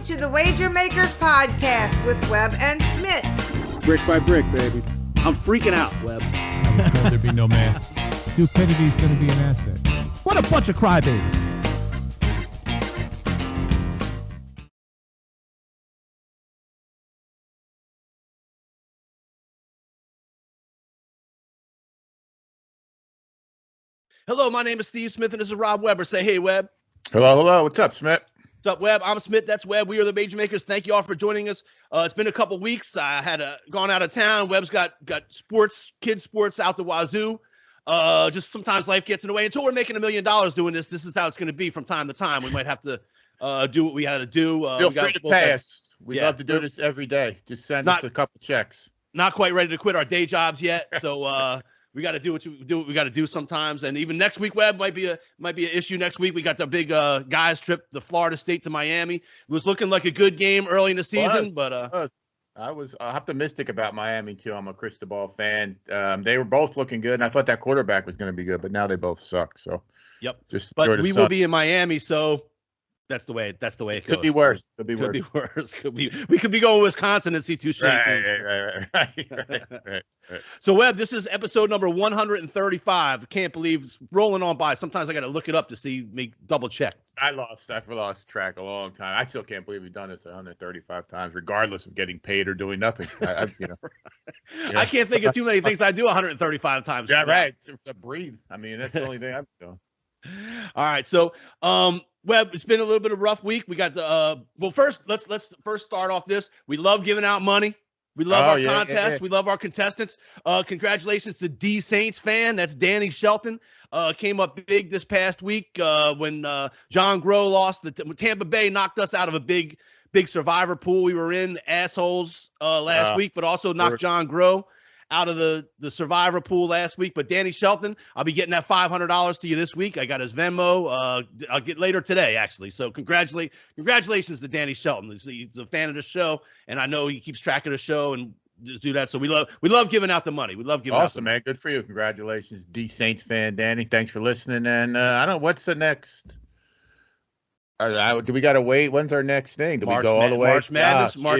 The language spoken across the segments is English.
to the Wager Makers Podcast with Webb and Schmidt. Brick by brick, baby. I'm freaking out, Webb. I was told there'd be no man. Stupidity's going to be an asset. What a bunch of crybabies. Hello, my name is Steve Smith, and this is Rob Weber. Say hey, Webb. Hello. What's up, Smith? What's up, Webb? I'm Smith. That's Webb. We are the Major Makers. Thank you all for joining us. It's been a couple weeks. I had gone out of town. Webb's got sports, kids sports out the wazoo. Just sometimes life gets in the way. Until we're making $1 million doing this, this is how it's going to be from time to time. We might have to do what we had to do. Feel free to pay us. We'd love to do this every day. Just send us a couple checks. Not quite ready to quit our day jobs yet, so we got to do what we got to do sometimes. And even next week, Webb, might be an issue next week. We got the big guys trip, the Florida State to Miami. It was looking like a good game early in the season, but I was optimistic about Miami too. I'm a Cristobal fan. They were both looking good, and I thought that quarterback was going to be good, but now they both suck. So yep. But we will be in Miami, so that's the way it goes. Could be worse. We could be going to Wisconsin and see two straight teams. Right. So, Webb, this is episode number 135. I can't believe it's rolling on by. Sometimes I got to look it up to see, double check. I lost track a long time. I still can't believe we've done this 135 times, regardless of getting paid or doing nothing. I can't think of too many things I do 135 times. Yeah, right. It's a breathe. I mean, that's the only thing I'm doing. All right. So, Webb, it's been a little bit of a rough week. We got the first let's first start off this. We love giving out money. We love our contests. Yeah. We love our contestants. Congratulations to D Saints fan. That's Danny Shelton. Came up big this past week when John Groh lost. Tampa Bay knocked us out of a big survivor pool we were in, assholes, last week, but also knocked John Groh out of the survivor pool last week. But Danny Shelton, I'll be getting that $500 to you this week. I got his Venmo. I'll get later today, actually. So congratulations to Danny Shelton. He's a fan of the show, and I know he keeps track of the show and do that. So we love giving out the money. We love giving out the money. Man. Good for you. Congratulations, D Saints fan Danny. Thanks for listening. And I don't know what's the next. Do we got to wait? When's our next thing? Do we go all the way? March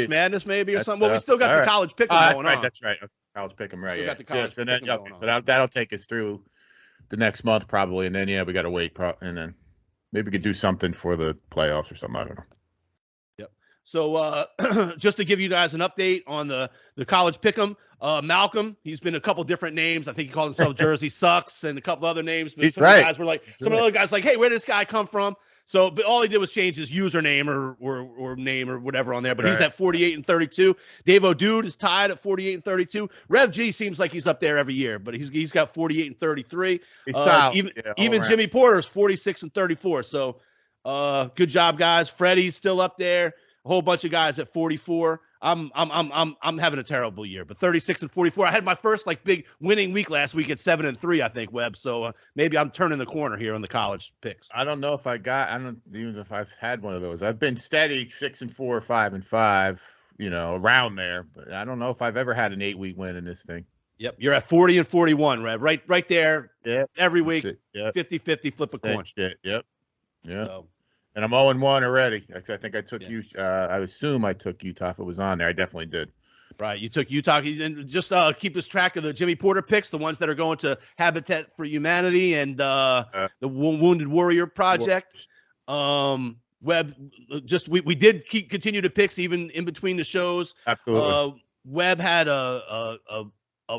Madness maybe or something. Well, we still got the college pick going on. That's right. College pick 'em, right? Still got the college pick 'em so that'll take us through the next month probably, and then we got to wait, and then maybe we could do something for the playoffs or something. I don't know. Yep. So just to give you guys an update on the college pick 'em, Malcolm, he's been a couple different names. I think he called himself Jersey Sucks and a couple other names. But some of the guys were like, some of the other guys like, hey, where did this guy come from? So, but all he did was change his username or name or whatever on there. But he's at 48-32. Dave O'Dude is tied at 48-32. Rev G seems like he's up there every year, but he's got 48-33. Even Jimmy Porter's 46-34. So, good job, guys. Freddie's still up there. A whole bunch of guys at 44. I'm having a terrible year, but 36-44. I had my first big winning week last week at 7-3, I think, Webb. So maybe I'm turning the corner here on the college picks. I don't know if I don't even if I've had one of those. I've been steady 6-4, 5-5, around there, but I don't know if I've ever had an 8-week win in this thing. Yep, you're at 40-41, Rev. Right there. Yeah, every week, 50-50, flip a coin. Shit. Yep. Yeah. So, and I'm 0-1 already. I think I took you. I assume I took Utah if it was on there. I definitely did. Right. You took Utah. And just keep us track of the Jimmy Porter picks, the ones that are going to Habitat for Humanity and the Wounded Warrior Project. Webb, we did continue to picks even in between the shows. Absolutely. Webb had a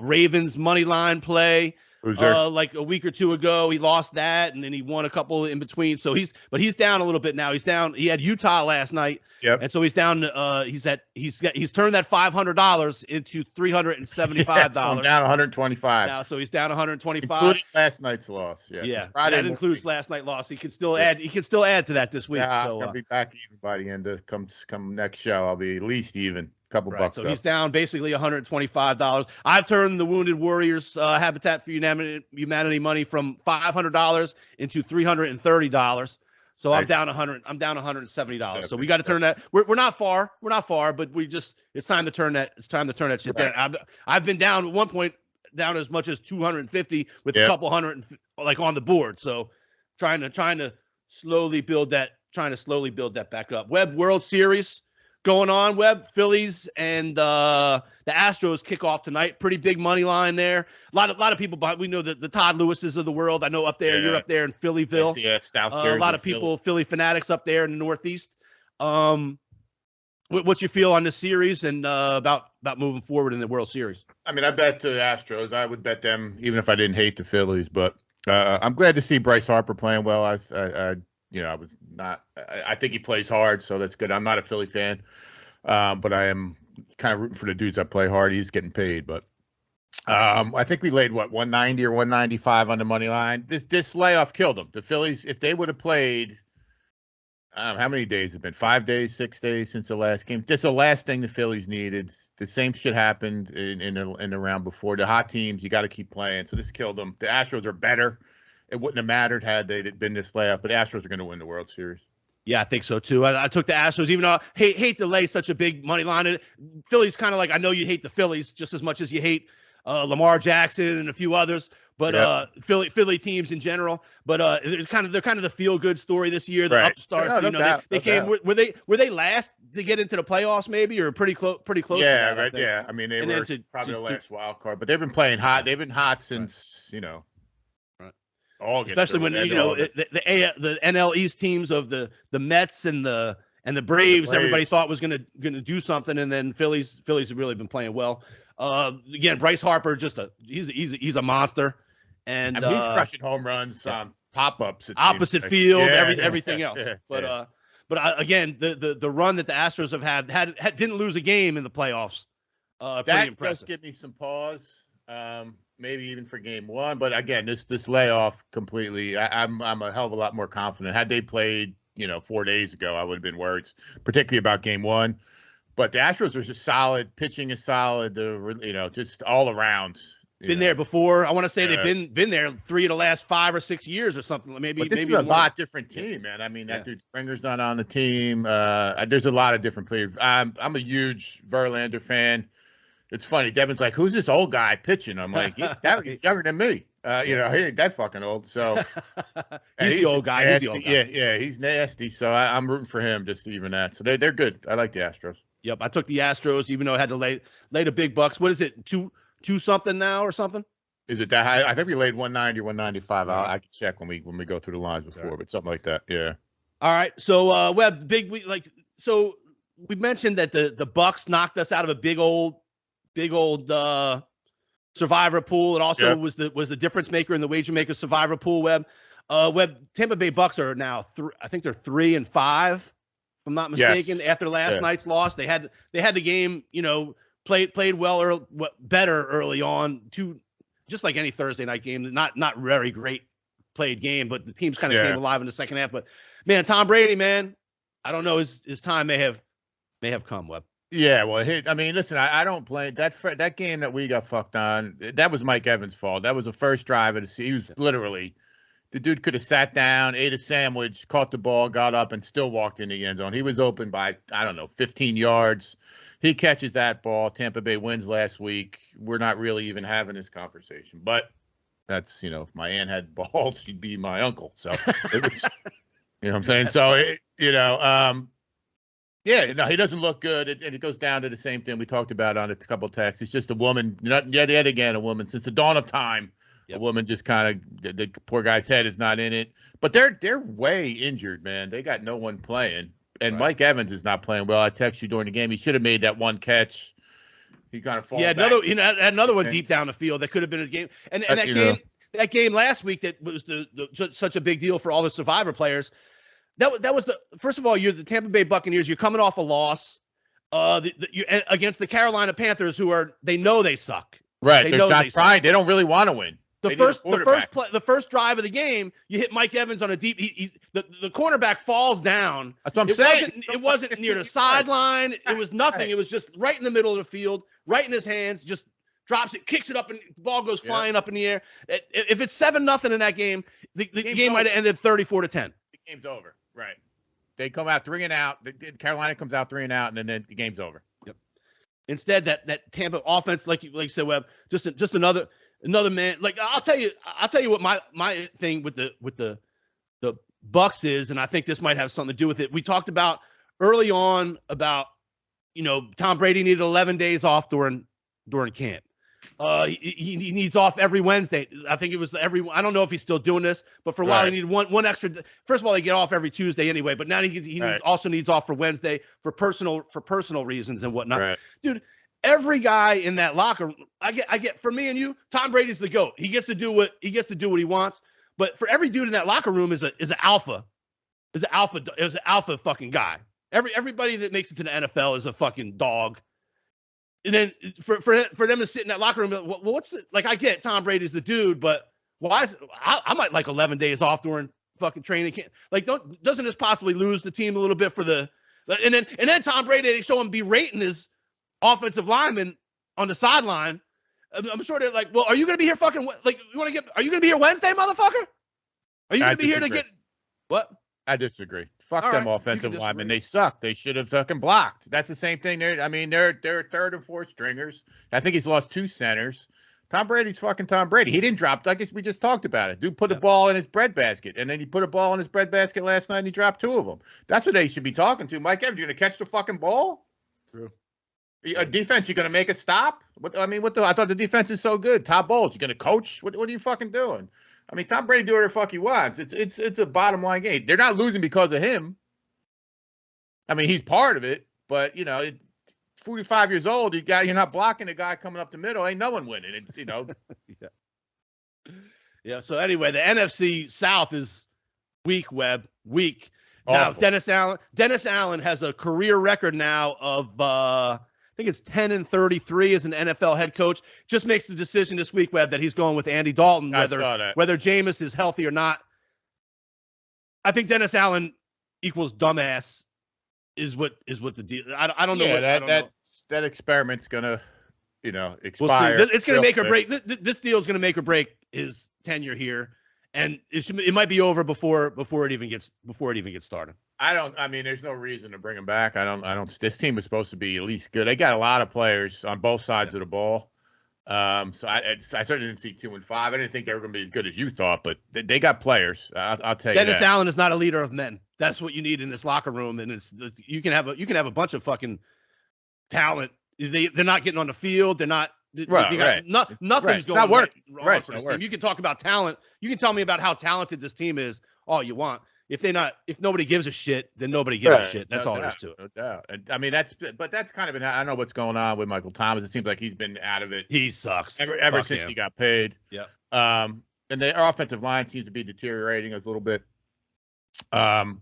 Ravens money line play. Like a week or two ago, he lost that, and then he won a couple in between. So he's down a little bit now. He's down. He had Utah last night, and so he's down. He's turned that $500 into $375. So I'm down 125 now. So he's down 125, including last night's loss. Yeah, that includes last night's loss. He can still add. He can still add to that this week. Yeah, so I'll be back even by the end of come next show. I'll be at least even. Couple bucks. So he's down basically $125. I've turned the Wounded Warriors Habitat for Humanity money from $500 into $330. So I'm down $100. I'm down $170. So we got to turn that. We're not far. We're not far, but it's time to turn that. It's time to turn that shit down. I've been down at one point, down as much as 250 with a couple hundred on the board. So trying to slowly build that trying to slowly build that back up. Webb, World Series going on. Webb, Phillies and the Astros kick off tonight. Pretty big money line there. A lot of people, we know that the Todd Lewises of the world. I know up there, you're up there in Phillyville. Yeah, South Jersey. A lot of people, Philly fanatics up there in the Northeast. What's your feel on this series and about moving forward in the World Series? I mean, I bet the Astros. I would bet them even if I didn't hate the Phillies. But I'm glad to see Bryce Harper playing well. I think he plays hard, so that's good. I'm not a Philly fan, but I am kind of rooting for the dudes that play hard. He's getting paid, but I think we laid 190 or 195 on the money line. This layoff killed them. The Phillies, if they would have played. How many days have it been? 5 days, 6 days since the last game. This is the last thing the Phillies needed. The same shit happened in the round before. The hot teams, you got to keep playing. So this killed them. The Astros are better. It wouldn't have mattered had they been this layoff, but the Astros are going to win the World Series. Yeah, I think so too. I took the Astros, even though I hate to lay such a big money line. Phillies kind of like, I know you hate the Phillies just as much as you hate Lamar Jackson and a few others. But Philly teams in general, but they're kind of the feel good story this year. The upstarts, were they last to get into the playoffs, maybe, or pretty close. Yeah, right. Yeah, I mean they were probably the last wild card, but they've been playing hot. They've been hot since August, especially when the NL East teams of the Mets and the Braves, everybody thought was gonna do something, and then Phillies have really been playing well. Again, Bryce Harper, he's a monster. And he's crushing home runs, pop-ups, opposite field, everything else. But again, the run that the Astros have had didn't lose a game in the playoffs. Pretty impressive. Does give me some pause, maybe even for game one. But again, this layoff completely. I'm a hell of a lot more confident. Had they played 4 days ago, I would have been worried, particularly about game one. But the Astros are just solid. Pitching is solid. Just all around. Been there before. I want to say they've been there 3 of the last 5 or 6 years or something. Maybe is a lot different team, man. I mean, that dude Springer's not on the team. There's a lot of different players. I'm a huge Verlander fan. It's funny. Devin's like, "Who's this old guy pitching?" I'm like, "He's younger than me. He ain't that fucking old." So he's the old guy. He's the old guy. Yeah, he's nasty. So I'm rooting for him just to even that. So they're good. I like the Astros. Yep, I took the Astros, even though I had to lay the big bucks. What is it? Two something now or something? Is it that high? I think we laid 190 or 195. I can check when we go through the lines before, but something like that. Yeah. All right. So Webb, so we mentioned that the Bucks knocked us out of a big old survivor pool. It also was the difference maker in the wager maker survivor pool. Webb, Tampa Bay Bucks are now I think they're 3-5, if I'm not mistaken. Yes. After last night's loss, they had the game, played well better early on, just like any Thursday night game. Not very great played game, but the teams kind of came alive in the second half. But man, Tom Brady, man, I don't know, his time may have come. Webb. Yeah, well, I mean, listen, I don't blame that game that we got fucked on. That was Mike Evans' fault. That was the first drive of the season. He was literally, the dude could have sat down, ate a sandwich, caught the ball, got up, and still walked in the end zone. He was open by 15 yards. He catches that ball. Tampa Bay wins last week. We're not really even having this conversation. But that's, if my aunt had balls, she'd be my uncle. So it was, what I'm saying? So, he doesn't look good. And it goes down to the same thing we talked about on a couple of texts. It's just a woman, yet again, a woman. Since the dawn of time, a woman just kind of, the poor guy's head is not in it. But they're way injured, man. They got no one playing. And Mike Evans is not playing well. I texted you during the game. He should have made that one catch. He kind of falls back. Another one deep down the field that could have been a game. And that game last week that was such a big deal for all the Survivor players. That was first of all, you're the Tampa Bay Buccaneers. You're coming off a loss against the Carolina Panthers, they know they suck. Right. They're not trying. They don't really want to win. The first drive of the game, you hit Mike Evans on a deep. The cornerback falls down. That's what I'm saying. It wasn't near the sideline. It was nothing. Right. It was just right in the middle of the field, right in his hands. Just drops it, kicks it up, and the ball goes flying up in the air. If it's 7-0 in that game, the game might have ended 34-10. The game's over. Right. They come out 3 and out. Carolina comes out 3 and out, and then the game's over. Yep. Instead, that Tampa offense, like you said, Webb, just another man. Like I'll tell you what my thing with the Bucks is, and I think this might have something to do with it. We talked about early on about, Tom Brady needed 11 days off during camp. He needs off every Wednesday. I think it was I don't know if he's still doing this, but for a while he needed one extra. First of all, they get off every Tuesday anyway, but now he also needs off for Wednesday for personal reasons and whatnot. Right. Dude, every guy in that locker room, I get for me and you, Tom Brady's the GOAT. He gets to do what he wants. But for every dude in that locker room is an alpha fucking guy. Everybody that makes it to the NFL is a fucking dog. And then for them to sit in that locker room, well, what's it? Like, I get Tom Brady's the dude, but why is I might like 11 days off during fucking training camp. Like, doesn't this possibly lose the team a little bit for the and then Tom Brady, they show him berating his offensive lineman on the sideline. I'm sure they're like, well, are you gonna be here fucking like are you gonna be here Wednesday, motherfucker? Are you gonna be here to get what? I disagree. Fuck All them right, offensive linemen. They suck. They should have fucking blocked. That's the same thing. They're third and fourth stringers. I think he's lost 2 centers. Tom Brady's fucking Tom Brady. He didn't drop. I guess we just talked about it. Dude put a ball in his breadbasket, and then he put a ball in his breadbasket last night, and he dropped 2 of them. That's what they should be talking to. Mike Evans, you gonna catch the fucking ball? True. A defense, you gonna make a stop? I thought the defense is so good. Todd Bowles, you gonna coach? What are you fucking doing? I mean, Tom Brady do whatever the fuck he wants. It's a bottom line game. They're not losing because of him. I mean, he's part of it, but 45 years old, you're not blocking a guy coming up the middle. Ain't no one winning. Yeah. So anyway, the NFC South is weak. Weak. Now, awful. Dennis Allen has a career record now of I think it's 10-33 as an NFL head coach. Just makes the decision this week, Webb, that he's going with Andy Dalton, whether Jameis is healthy or not. I think Dennis Allen equals dumbass is what the deal. I don't know. Yeah, that experiment's gonna, expire. We'll see. It's gonna make or break. This deal is gonna make or break his tenure here, and it might be over before it even gets started. There's no reason to bring him back. This team was supposed to be at least good. They got a lot of players on both sides of the ball. So I certainly didn't see 2-5. I didn't think they were going to be as good as you thought, but they got players. I'll tell you. Dennis Allen is not a leader of men. That's what you need in this locker room. And you can have a bunch of fucking talent. They're not getting on the field. They're not. Nothing's going wrong for this team. You can talk about talent. You can tell me about how talented this team is all you want. If nobody gives a shit, then nobody gives a shit. That's all there is to it. No doubt. And that's kind of I know what's going on with Michael Thomas. It seems like he's been out of it. He sucks. Ever since he got paid. Yeah. And their offensive line seems to be deteriorating a little bit. Yeah,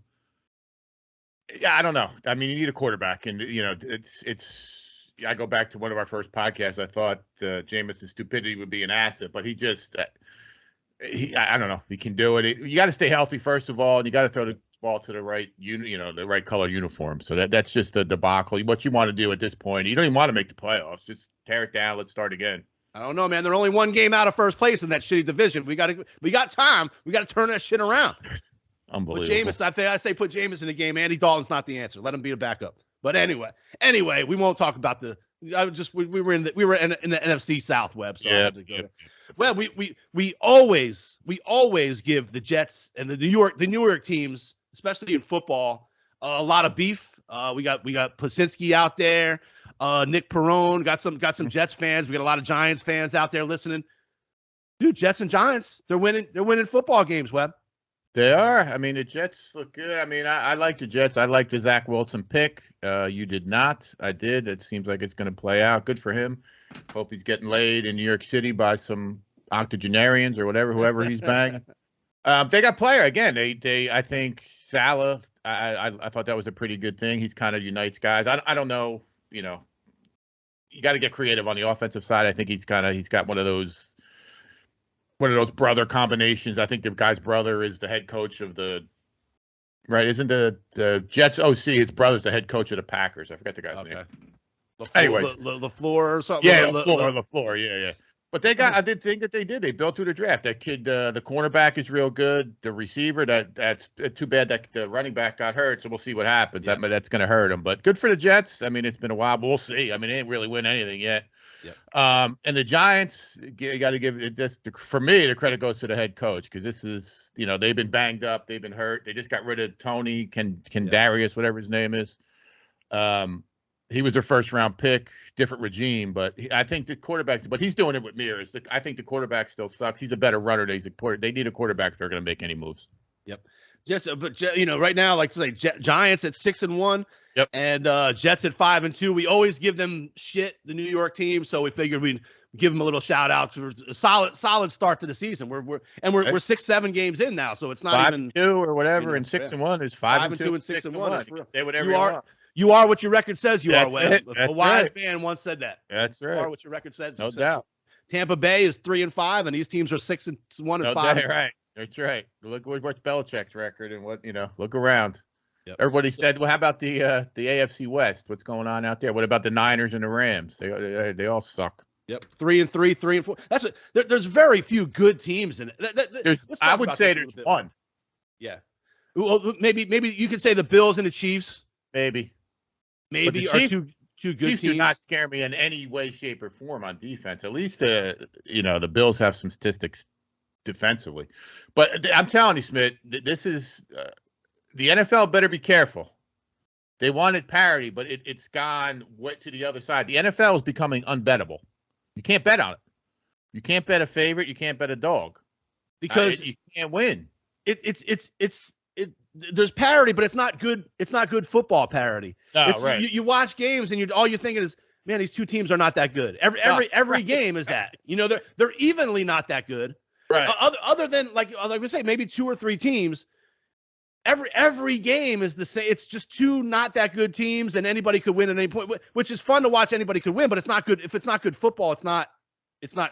I don't know. I mean, you need a quarterback, and it's. I go back to one of our first podcasts. I thought Jameis's stupidity would be an asset, but he just. I don't know. He can do it. You got to stay healthy first of all, and you got to throw the ball to the right, the right color uniform. So that's just a debacle. What you want to do at this point, you don't even want to make the playoffs. Just tear it down. Let's start again. I don't know, man. They're only 1 game out of first place in that shitty division. We got time. We got to turn that shit around. Unbelievable. But I say put Jameis in the game. Andy Dalton's not the answer. Let him be a backup. But anyway, we won't talk about the. We were in the NFC South, Webb. So yeah. Well, we always give the Jets and the New York teams, especially in football, a lot of beef. We got Plasinski out there, Nick Perrone, got some Jets fans. We got a lot of Giants fans out there listening. Dude, Jets and Giants, they're winning football games, Webb. They are. I mean, the Jets look good. I mean, I like the Jets. I like the Zach Wilson pick. You did not. I did. It seems like it's going to play out. Good for him. Hope he's getting laid in New York City by some octogenarians or whoever he's banged. They got player again. I think Salah. I thought that was a pretty good thing. He's kind of unites guys. I don't know. You got to get creative on the offensive side. I think he's got one of those brother combinations. I think the guy's brother is the head coach of right. Isn't the Jets OC? His brother's the head coach of the Packers. I forgot the guy's name. Anyways, LaFleur or something. Yeah, LaFleur. Yeah. But I did think that they did. They built through the draft. That kid, the cornerback is real good. The receiver, that's too bad that the running back got hurt. So we'll see what happens. Yeah. That's going to hurt him. But good for the Jets. I mean, it's been a while, but we'll see. I mean, they didn't really win anything yet. Yep. And the Giants, you got to give it this. For me, the credit goes to the head coach because this is, they've been banged up, they've been hurt. They just got rid of Tony Darius, whatever his name is. He was their first round pick, different regime, but I think the quarterbacks. But he's doing it with mirrors. I think the quarterback still sucks. He's a better runner. They need a quarterback if they're going to make any moves. Yep. But right now, like to say, Giants at 6-1. Yep. And Jets at 5-2. We always give them shit, the New York team. So we figured we'd give them a little shout out for a solid start to the season. We're 6-7 games in now, so it's not 5-2 or whatever, and 6-1 is 5-2 and 6-1. Say whatever you want. You are what your record says you are, Webb. A wise right. man once said that. That's right. You are what your record says. No doubt. Tampa Bay is 3-5, and these teams are 6-1 and 5. Right. That's right. Look what's Belichick's record and what look around. Yep. Everybody said, well, how about the AFC West? What's going on out there? What about the Niners and the Rams? They all suck. Yep, 3-3, 3-4. There's very few good teams in it. I would say there's one. Yeah. Well, maybe you could say the Bills and the Chiefs. Maybe are Chiefs, two good Chiefs teams. Do not scare me in any way, shape, or form on defense. At least the Bills have some statistics defensively. But I'm telling you, Smith, this is the NFL better be careful. They wanted parity, but it's gone way to the other side. The NFL is becoming unbettable. You can't bet on it. You can't bet a favorite. You can't bet a dog because you can't win. There's parity, but it's not good. It's not good football parity. No, right. You watch games and all you're thinking is, man, these two teams are not that good. Every game is that. They're evenly not that good. Right. Other than like we say, maybe 2 or 3 teams. Every game is the same. It's just 2 not that good teams, and anybody could win at any point, which is fun to watch. Anybody could win, but it's not good. If it's not good football, it's not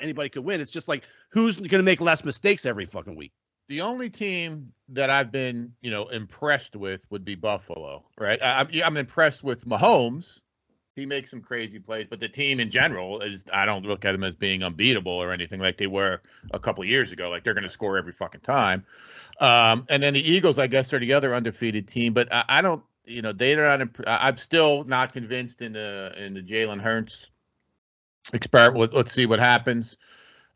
anybody could win. It's just like who's going to make less mistakes every fucking week. The only team that I've been, impressed with would be Buffalo, right? I'm impressed with Mahomes. He makes some crazy plays, but the team in general I don't look at them as being unbeatable or anything like they were a couple of years ago. Like they're going to score every fucking time. And then the Eagles, I guess, are the other undefeated team, but I don't, they're not. I'm still not convinced in the Jalen Hurts experiment. Let's see what happens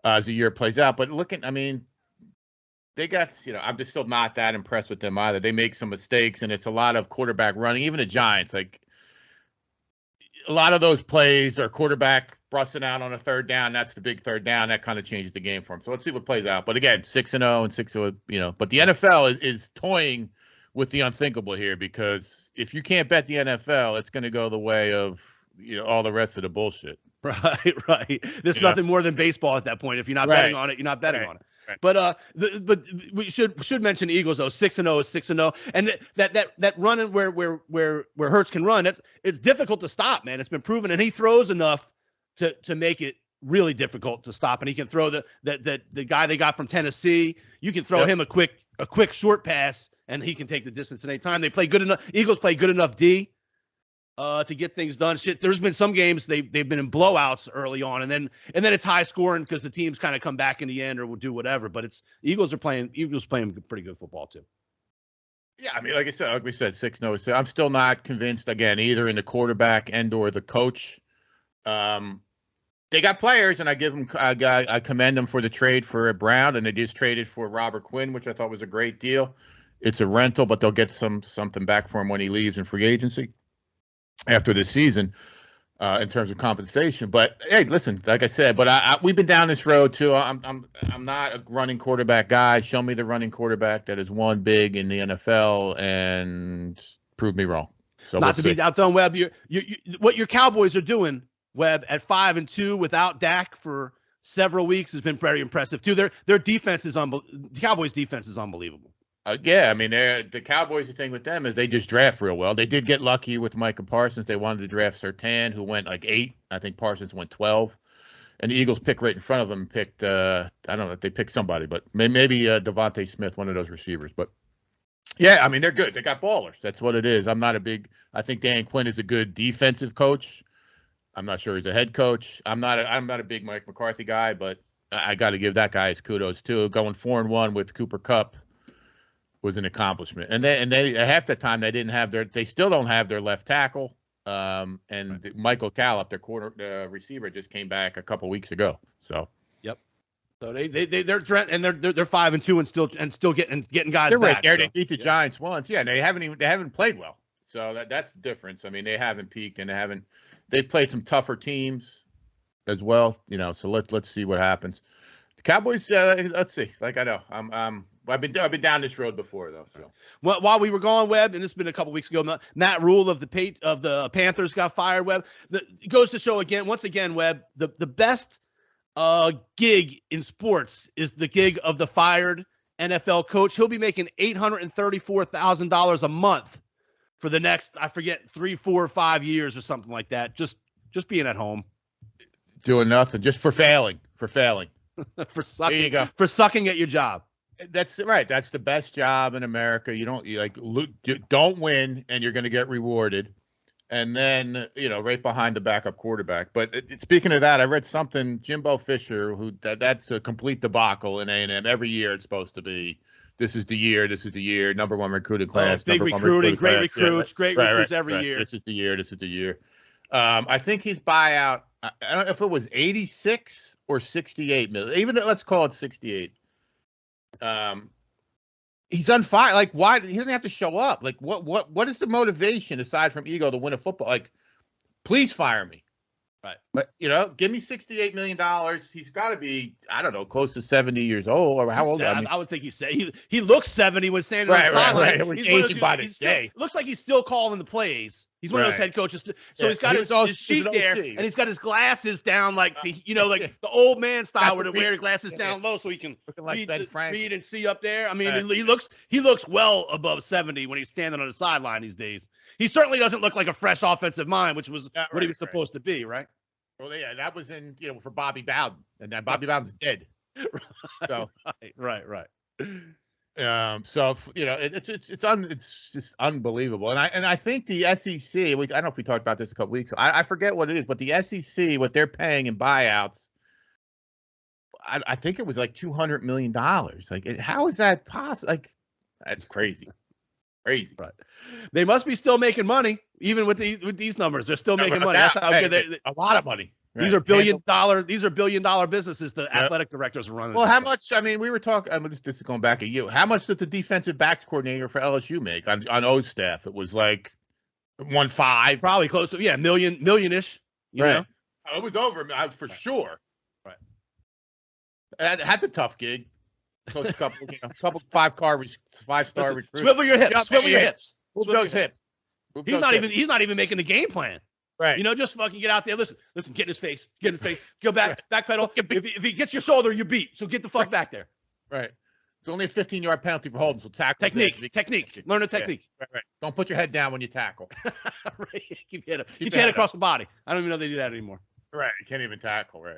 as the year plays out. But they got, I'm just still not that impressed with them either. They make some mistakes, and it's a lot of quarterback running. Even the Giants, like a lot of those plays are quarterback busting out on a third down. That's the big third down. That kind of changes the game for them. So let's see what plays out. But again, 6-0 and 6-0, But the NFL is toying with the unthinkable here because if you can't bet the NFL, it's going to go the way of all the rest of the bullshit. Right. There's nothing more than baseball at that point. If you're not betting on it, you're not betting on it. Right. But we should mention the Eagles though. 6-0 is 6-0, and that running where Hurts can run, it's difficult to stop, man. It's been proven, and he throws enough to make it really difficult to stop. And he can throw the guy they got from Tennessee. You can throw him a quick short pass, and he can take the distance at any time. They play good enough. Eagles play good enough D to get things done. There's been some games they've been in blowouts early on, and then it's high scoring because the teams kind of come back in the end or will do whatever. But Eagles playing pretty good football too. Yeah, like we said, 6-0. I'm still not convinced again either in the quarterback and or the coach. They got players, and I commend them for the trade for Brown, and they just traded for Robert Quinn, which I thought was a great deal. It's a rental, but they'll get something back for him when he leaves in free agency after this season in terms of compensation. But hey, listen, like I said, but we've been down this road too. I'm not a running quarterback guy. Show me the running quarterback that has won big in the NFL and prove me wrong. So not to be outdone, Webb. What your Cowboys are doing, Webb, at 5-2 without Dak for several weeks has been very impressive too. Their defense is the Cowboys' defense is unbelievable. The Cowboys, the thing with them is they just draft real well. They did get lucky with Micah Parsons. They wanted to draft Surtain, who went like 8. I think Parsons went 12. And the Eagles picked right in front of them, picked, I don't know if they picked somebody, but maybe Devontae Smith, one of those receivers. But, yeah, they're good. They got ballers. That's what it is. I think Dan Quinn is a good defensive coach. I'm not sure he's a head coach. I'm not a big Mike McCarthy guy, but I got to give that guy his kudos, too. Going 4-1 with Cooper Kupp was an accomplishment. And they at half the time they still don't have their left tackle. And Michael Gallup, their receiver, just came back a couple weeks ago. So. So they're 5-2 and still getting guys they're back. Right there. They beat the Giants once. Yeah, and they haven't played well. So that's the difference. I mean, they haven't peaked and they've played some tougher teams as well. So let's see what happens. The Cowboys. Let's see. Like I know, I've been down this road before though. So while we were gone, Webb, and it's been a couple weeks ago, Matt Rule of the Panthers got fired. Webb, it goes to show once again, Webb, the best gig in sports is the gig of the fired NFL coach. He'll be making $834,000 a month for the next, I forget, 3, 4, or 5 years or something like that. Just being at home, doing nothing, just for failing, for sucking. There you go. For sucking at your job. That's right. That's the best job in America. Don't win, and you're going to get rewarded. And then, right behind the backup quarterback. But speaking of that, I read something, Jimbo Fisher, that's a complete debacle in A&M. Every year it's supposed to be, this is the year, number one recruiting class. Big recruiting, great recruits, great recruits every year. This is the year. I think his buyout, I don't know if it was 86 or 68 million. Even let's call it 68. He's on fire. Like, why? He doesn't have to show up. Like, what is the motivation aside from ego to win a football? Like, please fire me. Right. But, give me $68 million. He's got to be, I don't know, close to 70 years old. Or how old? I would think he looks 70 when standing on the sideline. Right. He's aging by the day. Looks like he's still calling the plays. He's one of those head coaches. So he's got his sheet there, and he's got his glasses down like the old man style where they wear glasses down low so he can read and see up there. I mean, he looks well above 70 when he's standing on the sideline these days. He certainly doesn't look like a fresh offensive mind, which was what he was supposed to be, right? Well, yeah, that was in for Bobby Bowden, and then Bobby Bowden's dead. So right. So it's just unbelievable, and I think the SEC. I don't know if we talked about this a couple weeks ago. I forget what it is, but the SEC, what they're paying in buyouts, I think it was like $200 million. Like, how is that possible? Like, that's crazy. Right. They must be still making money, even with these numbers. They're still making money. That's how good a lot of money. Right. These are $billion dollar businesses. The athletic directors are running. Well, how much? I mean, we were talking. This is going back a year. How much did the defensive backs coordinator for LSU make on O's staff? It was like 1.5, probably close to million-ish. You know, it was over for sure. Right. That's a tough gig. Coach a couple 5-star recruits. Swivel your hips. Move those hips. He's not even making the game plan. Right. Just fucking get out there. Listen, get in his face. Go back, backpedal. If he gets your shoulder, you're beat. So get the fuck back there. Right. It's only a 15-yard penalty for holding, so tackle. Technique. Learn a technique. Yeah. Right. Don't put your head down when you tackle. Right. Keep your head across the body. I don't even know they do that anymore. Right. You can't even tackle. Right.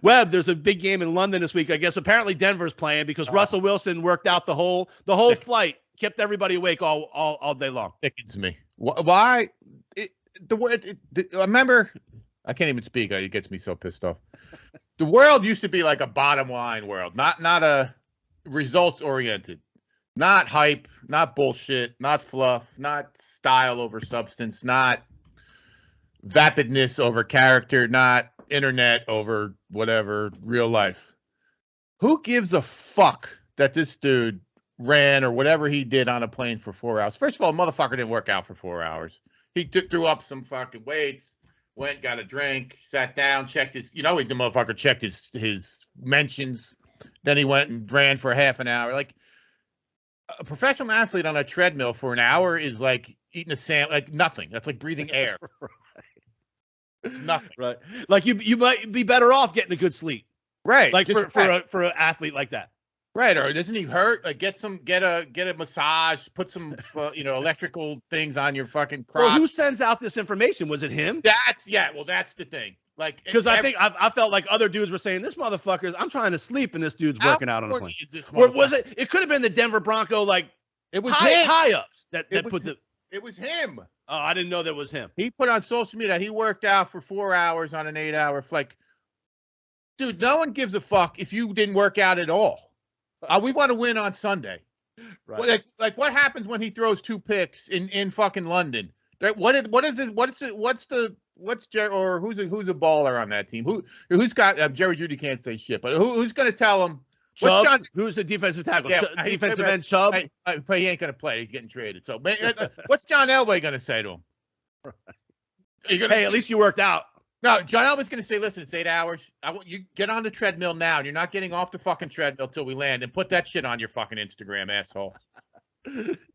Webb, there's a big game in London this week. I guess apparently Denver's playing because Russell Wilson worked out the whole flight, kept everybody awake all day long. Sickens me. Why? I remember, I can't even speak. It gets me so pissed off. The world used to be like a bottom line world, not a results oriented, not hype, not bullshit, not fluff, not style over substance, not vapidness over character, not internet over whatever, real life. Who gives a fuck that this dude ran or whatever he did on a plane for 4 hours? First of all, motherfucker didn't work out for 4 hours. He threw up some fucking weights, went, got a drink, sat down, checked his, the motherfucker checked his mentions. Then he went and ran for half an hour. Like, a professional athlete on a treadmill for an hour is like eating a sandwich, like nothing. That's like breathing air. It's nothing. Right. Like you might be better off getting a good sleep. Right. Like for an athlete like that. Right. Or doesn't he hurt? Like get a massage, put some electrical things on your fucking crotch. Well, who sends out this information? Was it him? That's the thing. Like, because I think I felt like other dudes were saying, this motherfucker's, I'm trying to sleep and this dude's working out on a plane. Or was it? It could have been the Denver Bronco, like it was high ups that put the. It was him. Oh, I didn't know that was him. He put on social media that he worked out for 4 hours on an 8-hour flight. Dude, no one gives a fuck if you didn't work out at all. We want to win on Sunday. Right. Like what happens when he throws 2 picks in fucking London? Right? Who's a baller on that team? Who's got Jerry Jeudy can't say shit, but who's going to tell him? Chubb, who's the defensive tackle? Yeah, defensive end Chubb. But he ain't going to play. He's getting traded. So what's John Elway going to say to him? Hey, at least you worked out. No, John Elway's going to say, listen, it's 8 hours. I want you get on the treadmill now, and you're not getting off the fucking treadmill till we land, and put that shit on your fucking Instagram, asshole.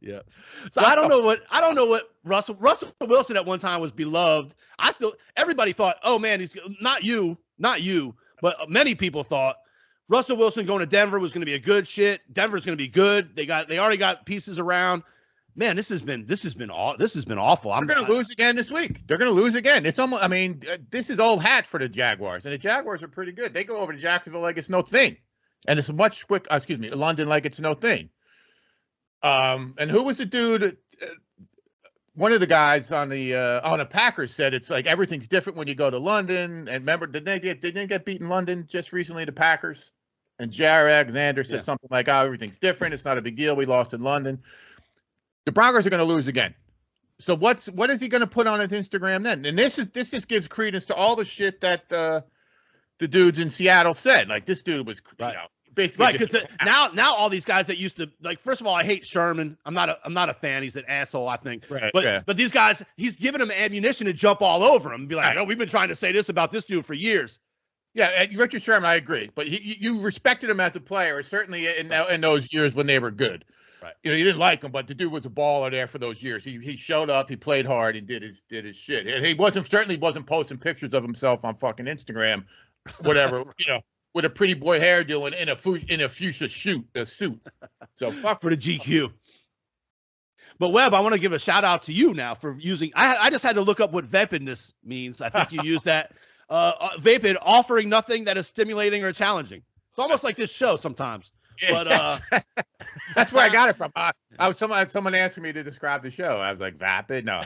Yeah. So I don't know what Russell Wilson at one time was beloved. Everybody thought, oh man, he's not you, but many people thought Russell Wilson going to Denver was going to be a good shit. Denver's going to be good. They already got pieces around. Man, this has been awful. They're going to lose again this week. They're going to lose again. It's almost. I mean, this is old hat for the Jaguars, and the Jaguars are pretty good. They go over to Jacksonville like it's no thing, and it's London like it's no thing. And who was the dude? One of the guys on the Packers said it's like everything's different when you go to London. And remember, did they get beaten in London just recently? The Packers and Jared Alexander said something like, "Oh, everything's different. It's not a big deal. We lost in London." The Broncos are going to lose again. So what is he going to put on his Instagram then? And this just gives credence to all the shit that the dudes in Seattle said. Like this dude was, basically right, because now all these guys that used to like. First of all, I hate Sherman. I'm not a fan. He's an asshole, I think. Right, but these guys, he's giving them ammunition to jump all over him and be like, "Oh, we've been trying to say this about this dude for years." Yeah, Richard Sherman, I agree. But you respected him as a player, certainly in those years when they were good. Right. You didn't like him, but the dude was a baller there for those years. He showed up, he played hard, and did his shit. And he certainly wasn't posting pictures of himself on fucking Instagram, whatever, with a pretty boy hairdo and in a fuchsia suit. So fuck for the GQ. But Webb, I want to give a shout out to you now for using. I just had to look up what vapidness means. I think you used that. Vapid, offering nothing that is stimulating or challenging. It's almost like this show sometimes. But that's where I got it from. Someone asking me to describe the show. I was like, vapid? No.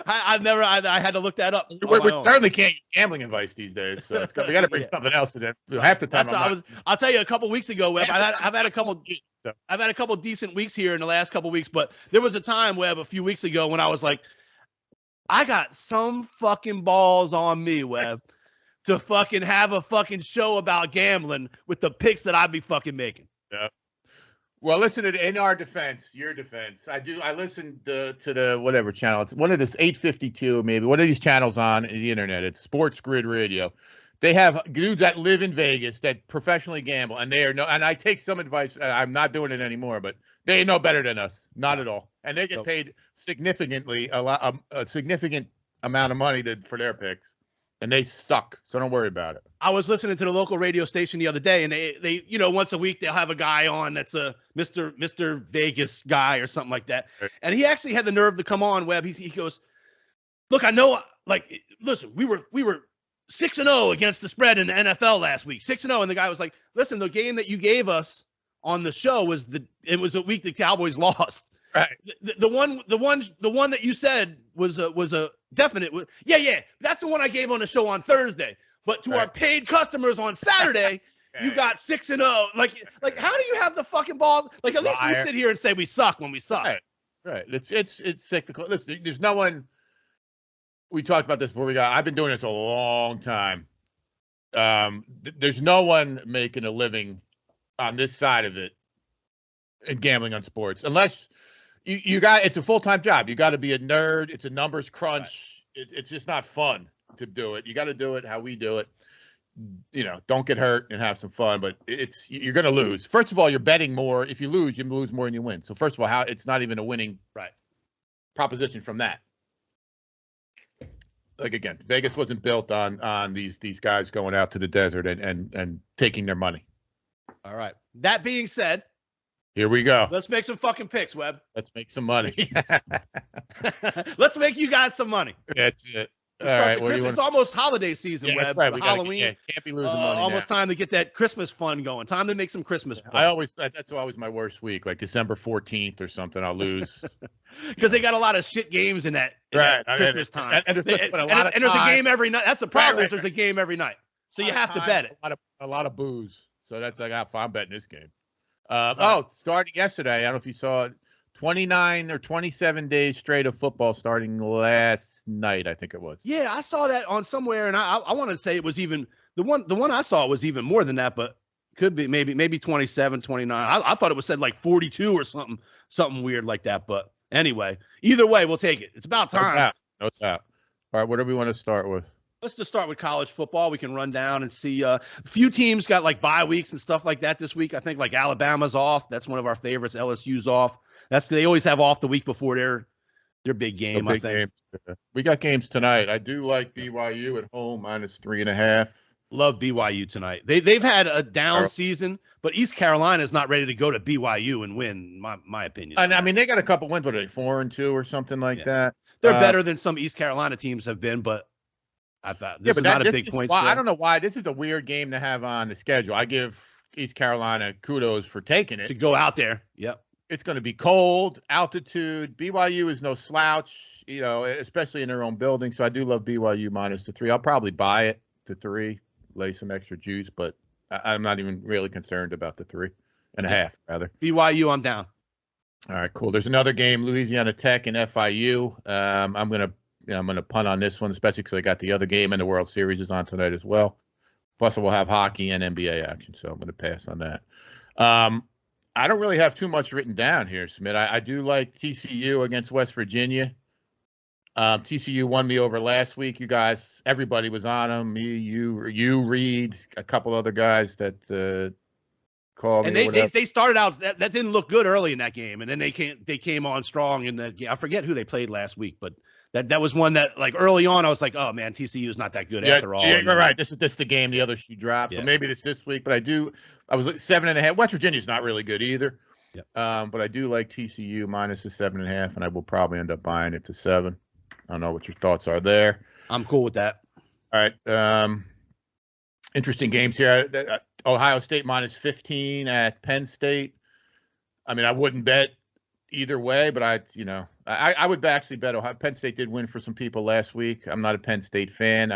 I had to look that up. We certainly can't use gambling advice these days. So we got to bring something else in it. Half the time, I'll tell you a couple weeks ago, Webb. I've had a couple decent weeks here in the last couple weeks, but there was a time, Webb, a few weeks ago when I was like, I got some fucking balls on me, Webb, to fucking have a fucking show about gambling with the picks that I'd be fucking making. Yeah. Well, listen in your defense. I listen to the whatever channel. It's one of this 852 maybe. One of these channels on the internet. It's Sports Grid Radio. They have dudes that live in Vegas that professionally gamble, and and I take some advice. I'm not doing it anymore, but they know better than us. Not at all, and they get paid significantly a significant amount of money for their picks. And they suck, so don't worry about it. I was listening to the local radio station the other day, and they once a week they'll have a guy on that's a Mr. Vegas guy or something like that. Right. And he actually had the nerve to come on, Webb. He goes, "Look, I know, like, listen, we were 6-0 against the spread in the NFL last week, 6-0." And the guy was like, "Listen, the game that you gave us on the show was a week the Cowboys lost." Right. The one that you said was a definite. Yeah. That's the one I gave on the show on Thursday. But to our paid customers on Saturday, you got 6-0. Like how do you have the fucking ball? Like at least we sit here and say we suck when we suck. Right. It's cyclical. Listen, there's no one. We talked about this before I've been doing this a long time. There's no one making a living on this side of it in gambling on sports unless. It's a full-time job. You got to be a nerd. It's a numbers crunch. Right. It's just not fun to do it. You got to do it how we do it. Don't get hurt and have some fun, but you're going to lose. First of all, you're betting more. If you lose more than you win. So first of all, it's not even a winning proposition from that. Like again, Vegas wasn't built on these guys going out to the desert and taking their money. All right. That being said, here we go. Let's make some fucking picks, Webb. Let's make some money. Let's make you guys some money. That's it. All right. It's almost holiday season, Webb. Right. Halloween. Can't be losing money. Almost time to get that Christmas fun going. Time to make some Christmas fun. That's always my worst week, like December 14th or something. I'll lose. Because they got a lot of shit games in that Christmas time. And there's a game every night. That's the problem. There's a game every night. So you have to bet it. A lot of booze. So that's I'm betting this game. Starting yesterday, I don't know if you saw it, 29 or 27 days straight of football starting last night, I think it was. Yeah, I saw that on somewhere, and I want to say it was even the one I saw was even more than that, but could be maybe 27, 29. I thought it was said like 42 or something weird like that. But anyway, either way, we'll take it. It's about time. No doubt. All right, what do we want to start with? Let's just start with college football. We can run down and see. A few teams got like bye weeks and stuff like that this week. I think like Alabama's off. That's one of our favorites. LSU's off. They always have off the week before their big game. I think we got games tonight. I do like BYU at home -3.5. Love BYU tonight. They've had a down season, but East Carolina is not ready to go to BYU and win. My opinion. I mean, they got a couple wins, but are they 4-2 or something like that? They're better than some East Carolina teams have been, but I thought this is not a big point. I don't know why this is a weird game to have on the schedule. I give East Carolina kudos for taking it to go out there. Yep. It's going to be cold, altitude. BYU is no slouch, especially in their own building. So I do love BYU -3. I'll probably buy it to 3, lay some extra juice, but I'm not even really concerned about the 3.5, rather. BYU, I'm down. All right, cool. There's another game, Louisiana Tech and FIU. I'm gonna punt on this one, especially because I got the other game and the World Series is on tonight as well. Plus, we'll have hockey and NBA action, so I'm going to pass on that. I don't really have too much written down here, Smith. I do like TCU against West Virginia. TCU won me over last week. You guys, everybody was on them. Me, you, Reed, a couple other guys that called me. And they started out that didn't look good early in that game, and then they came on strong in that game. I forget who they played last week, but that was one that like early on I was like, oh man, TCU is not that good after all. Yeah, right. This is the game. The other shoe dropped, so maybe it's this week. But I was like 7.5. West Virginia's not really good either. Yep. But I do like TCU -7.5, and I will probably end up buying it to 7. I don't know what your thoughts are there. I'm cool with that. All right. Interesting games here. Ohio State -15 at Penn State. I mean, I wouldn't bet either way, but I would actually bet Ohio. Penn State did win for some people last week. I'm not a Penn State fan.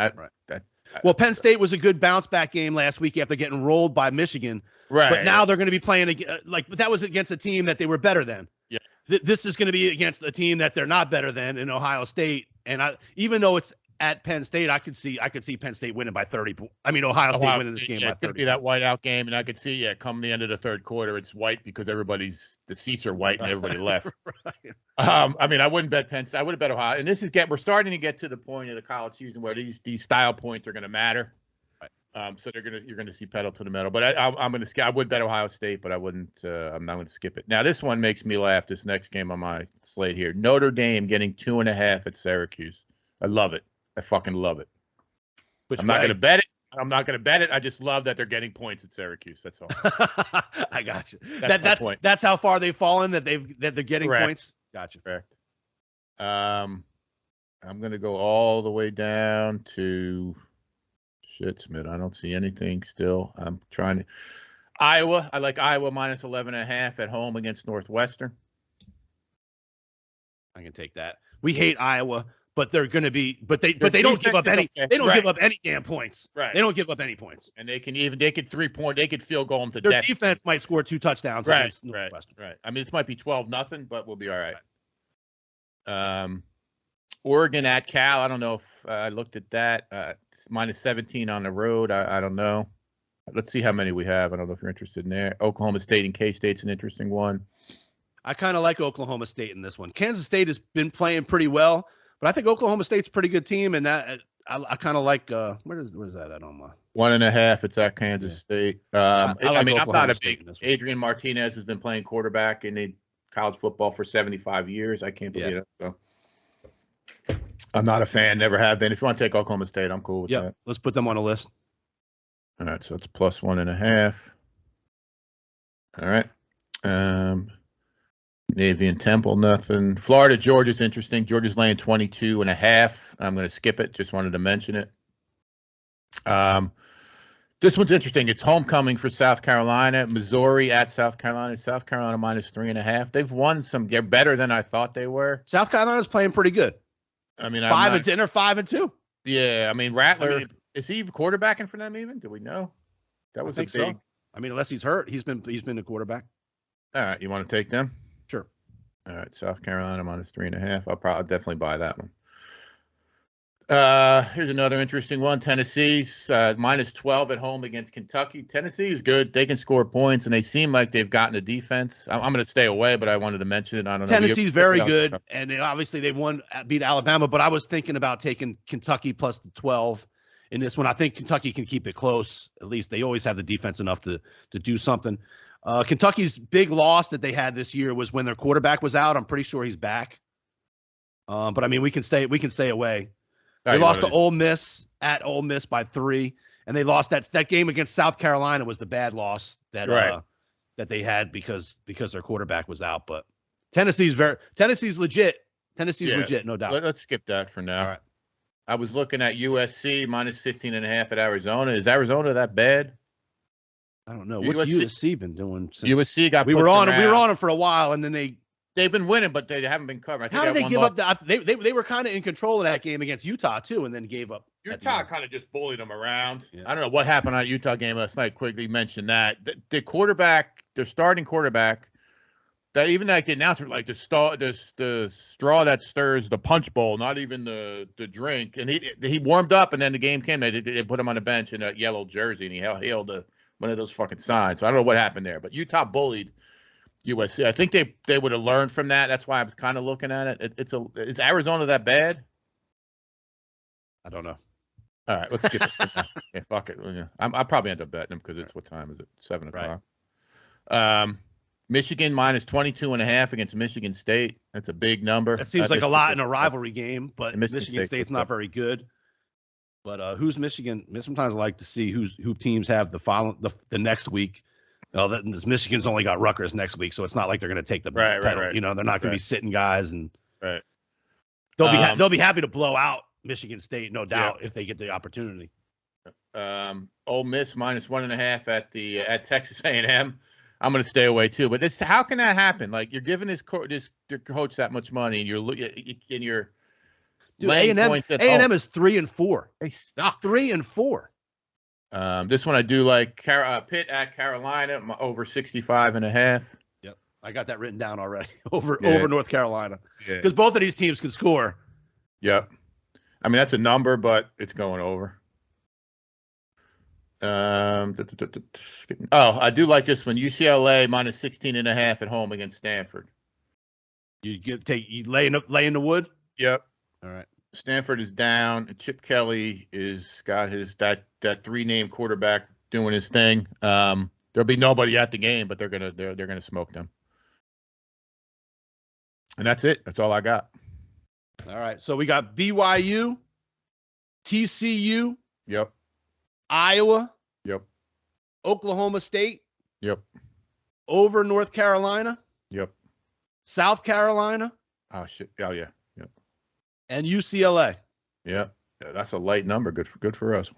Well, Penn State was a good bounce back game last week after getting rolled by Michigan. Right. But now they're going to be playing but that was against a team that they were better than. Yeah. This is going to be against a team that they're not better than in Ohio State. And even though it's at Penn State, I could see Penn State winning by 30. Ohio State winning this game by 30. It could be that whiteout game, and I could see come the end of the third quarter, it's white because the seats are white and everybody left. Right. I mean, I wouldn't bet Penn State. I would have bet Ohio. And we're starting to get to the point of the college season where these style points are going to matter. Right. So you're gonna see pedal to the metal. But I would bet Ohio State, but I wouldn't. I'm not going to skip it. Now this one makes me laugh. This next game on my slate here, Notre Dame getting 2.5 at Syracuse. I love it. I fucking love it. I'm not going to bet it. I just love that they're getting points at Syracuse. That's all. I got you. That's how far they've fallen that they're getting Correct. points. Gotcha. Correct. I'm going to go all the way down to Smith. I don't see anything still. I'm trying to Iowa. I like Iowa -11.5 at home against Northwestern. I can take that. We hate Iowa. But they're going to be, but they don't give up any. They don't give up any damn points. Right. They don't give up any points. And they could 3-point. They could field goal them to Their death. defense might score 2 touchdowns. Right. I mean, this might be 12-0, but we'll be all right. Oregon at Cal. I don't know if I looked at that. It's -17 on the road. I don't know. Let's see how many we have. I don't know if you're interested in there. Oklahoma State and K-State's an interesting one. I kind of like Oklahoma State in this one. Kansas State has been playing pretty well. But I think Oklahoma State's a pretty good team, and that I kind of like. Where's that at on my 1.5? It's at Kansas State. I mean, I'm not a big. Adrian Martinez has been playing quarterback in college football for 75 years. I can't believe it. So I'm not a fan. Never have been. If you want to take Oklahoma State, I'm cool with that. Let's put them on a list. All right, so it's +1.5. All right. Navy and Temple, nothing. Florida, Georgia's interesting. Georgia's laying 22.5. I'm going to skip it. Just wanted to mention it. This one's interesting. It's homecoming for South Carolina. Missouri at South Carolina. South Carolina -3.5. They've won some. They're better than I thought they were. South Carolina's playing pretty good. I mean, 5-10 or 5-2. Yeah, I mean, Rattler. Is he quarterbacking for them even? Do we know? That was a big. So. I mean, unless he's hurt, he's been a quarterback. All right, you want to take them? Sure. All right, South Carolina -3.5. I'll definitely buy that one. Here's another interesting one. Tennessee's -12 at home against Kentucky. Tennessee is good. They can score points, and they seem like they've gotten a defense. I'm going to stay away, but I wanted to mention it. I don't know. Tennessee's very good, and obviously they beat Alabama, but I was thinking about taking Kentucky plus the 12 in this one. I think Kentucky can keep it close. At least they always have the defense enough to do something. Kentucky's big loss that they had this year was when their quarterback was out. I'm pretty sure he's back. But I mean, we can stay away. They lost to Ole Miss at Ole Miss by 3, and they lost that game against South Carolina was the bad loss that they had because their quarterback was out. But Tennessee's legit. Tennessee's legit, no doubt. Let's skip that for now. All right. I was looking at USC -15.5 at Arizona. Is Arizona that bad? I don't know. What's USC been doing since USC got we were on them for a while, and then they've been winning, but they haven't been covering. How did they give up? They were kind of in control of that game against Utah too, and then gave up. Utah kind of just bullied them around. Yeah. I don't know what happened on a Utah game last night. Quickly mention that the quarterback, their starting quarterback, that even like the announcer, like the straw that stirs the punch bowl, not even the drink. And he warmed up, and then the game came. They put him on the bench in a yellow jersey, and he held one of those fucking signs. So I don't know what happened there, but Utah bullied USC. I think they would have learned from that. That's why I was kind of looking at it. Is Arizona that bad? I don't know. All right, let's skip it. Yeah, fuck it. I'll probably end up betting them because it's what time is it? 7 o'clock. Right. Michigan -22.5 against Michigan State. That's a big number. That seems like a lot in a rivalry game, but Michigan State's not very good. But who's Michigan? Sometimes I like to see who teams have the next week. This Michigan's only got Rutgers next week, so it's not like they're going to take the pedal. Right. You know, they're not going to be sitting guys, and they'll be happy to blow out Michigan State, no doubt, if they get the opportunity. Ole Miss -1.5 at Texas A&M. I'm going to stay away too. But how can that happen? Like you're giving this coach that much money, and you're laying points at A&M is 3-4. They suck. 3-4. This one I do like. Pitt at Carolina over 65.5. Yep, I got that written down already. over North Carolina, because both of these teams can score. Yep, I mean that's a number, but it's going over. I do like this one. UCLA -16.5 at home against Stanford. You lay in the wood. Yep. All right. Stanford is down. Chip Kelly got that 3-name quarterback doing his thing. There'll be nobody at the game, but they're gonna smoke them. And that's it. That's all I got. All right. So we got BYU, TCU. Yep. Iowa. Yep. Oklahoma State. Yep. Over North Carolina. Yep. South Carolina. Oh shit. Oh yeah. Yep. And UCLA. Yep. Yeah, that's a light number. Good for us.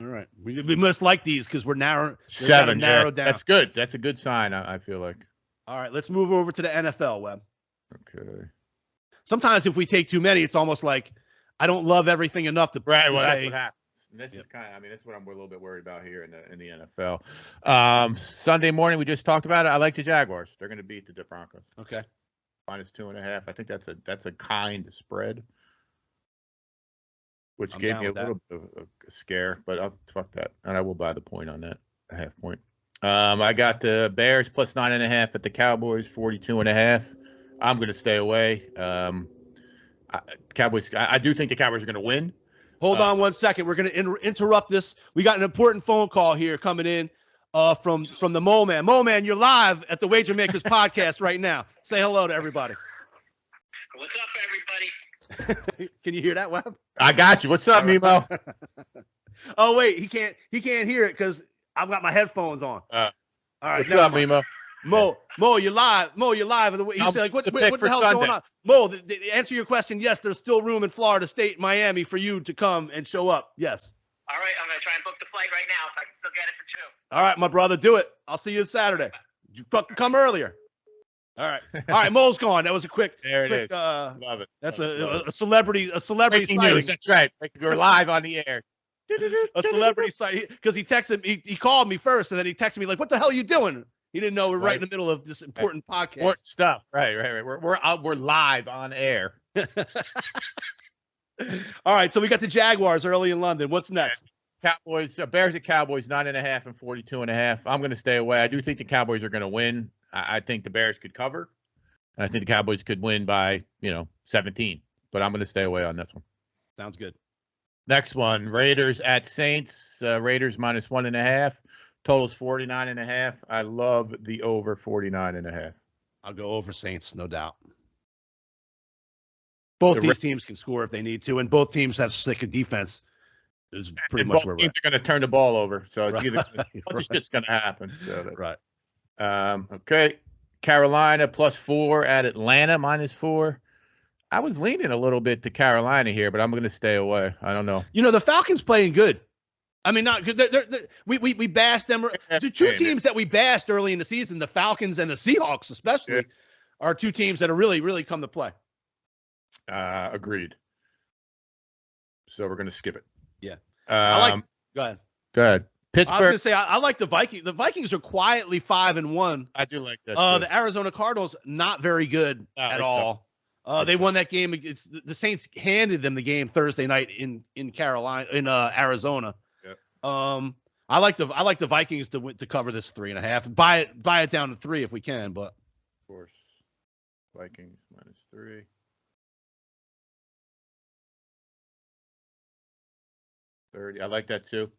All right. We must like these because we're narrow. 7 narrowed down. That's good. That's a good sign. I feel like. All right. Let's move over to the NFL, Webb. Okay. Sometimes if we take too many, it's almost like I don't love everything enough to Right. To Well, say, that's what happens. And this is that's what I'm a little bit worried about here in the NFL. Sunday morning, we just talked about it. I like the Jaguars. They're going to beat the Broncos. Okay. -2.5. I think that's a kind spread, which I'm gave me a down little bit of a scare, but I'll fuck that. And I will buy the point on that, a half point. I got the Bears +9.5 at the Cowboys, 42.5. I'm going to stay away. Cowboys. I do think the Cowboys are going to win. Hold on 1 second. We're going to interrupt this. We got an important phone call here coming in from the Moleman. Moleman, you're live at the Wager Makers podcast right now. Say hello to everybody. What's up, everybody? Can you hear that, Webb? I got you. What's up, Mimo? Oh wait, he can't hear it because I've got my headphones on. All right, what's up, Mimo? Mo, you're live. He said, like, what the hell's going on? Mo, to answer your question, yes, there's still room in Florida State, Miami for you to come and show up. Yes. All right, I'm going to try and book the flight right now so I can still get it for 2. All right, my brother, do it. I'll see you Saturday. You fucking come earlier. All right, Mo's gone. That was a quick. There it is. Love it. That's a celebrity Breaking sighting. news. That's right. We're live on the air. A celebrity sighting because he texted me. He called me first, and then he texted me like, "What the hell are you doing?" He didn't know we're right in the middle of this important podcast. Important stuff. Right. We're live on air. All right, so we got the Jaguars early in London. What's next? Cowboys, Bears at Cowboys, 9.5 and 42.5. I'm going to stay away. I do think the Cowboys are going to win. I think the Bears could cover, and I think the Cowboys could win by 17. But I'm going to stay away on this one. Sounds good. Next one, Raiders at Saints. Raiders minus 1.5. Totals 49.5. I love the over 49.5. I'll go over Saints, no doubt. Both these teams can score if they need to, and both teams have sick of defense. Is pretty much where we're at. Both teams are going to turn the ball over, so it's either shit's going to happen. So right. Okay. Carolina +4 at Atlanta -4. I was leaning a little bit to Carolina here, but I'm going to stay away. I don't know. The Falcons playing good. I mean, not good. We bashed them. The two teams that we bashed early in the season, the Falcons and the Seahawks especially, are two teams that are really come to play. Agreed. So we're going to skip it. Yeah. Go ahead. Pittsburgh. I was going to say, I like the Vikings. The Vikings are quietly 5-1. I do like that. The Arizona Cardinals, not very good at all. They won that game. The Saints handed them the game Thursday night in Arizona. Yep. I like the Vikings to cover this 3.5. Buy it down to 3 if we can, but of course, Vikings -3. I like that too.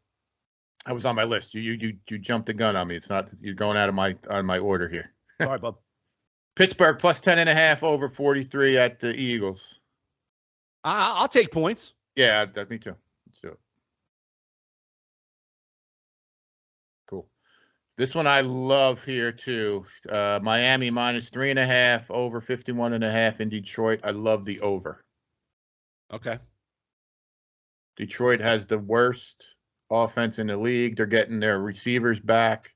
I was on my list. You jumped the gun on me. It's not. You're going out of my order here. Sorry, bub. Pittsburgh +10.5 over 43 at the Eagles. I'll take points. Yeah, me too. Let's do it. Cool. This one I love here too. Miami -3.5 over 51.5 in Detroit. I love the over. Okay. Detroit has the worst offense in the league. They're getting their receivers back.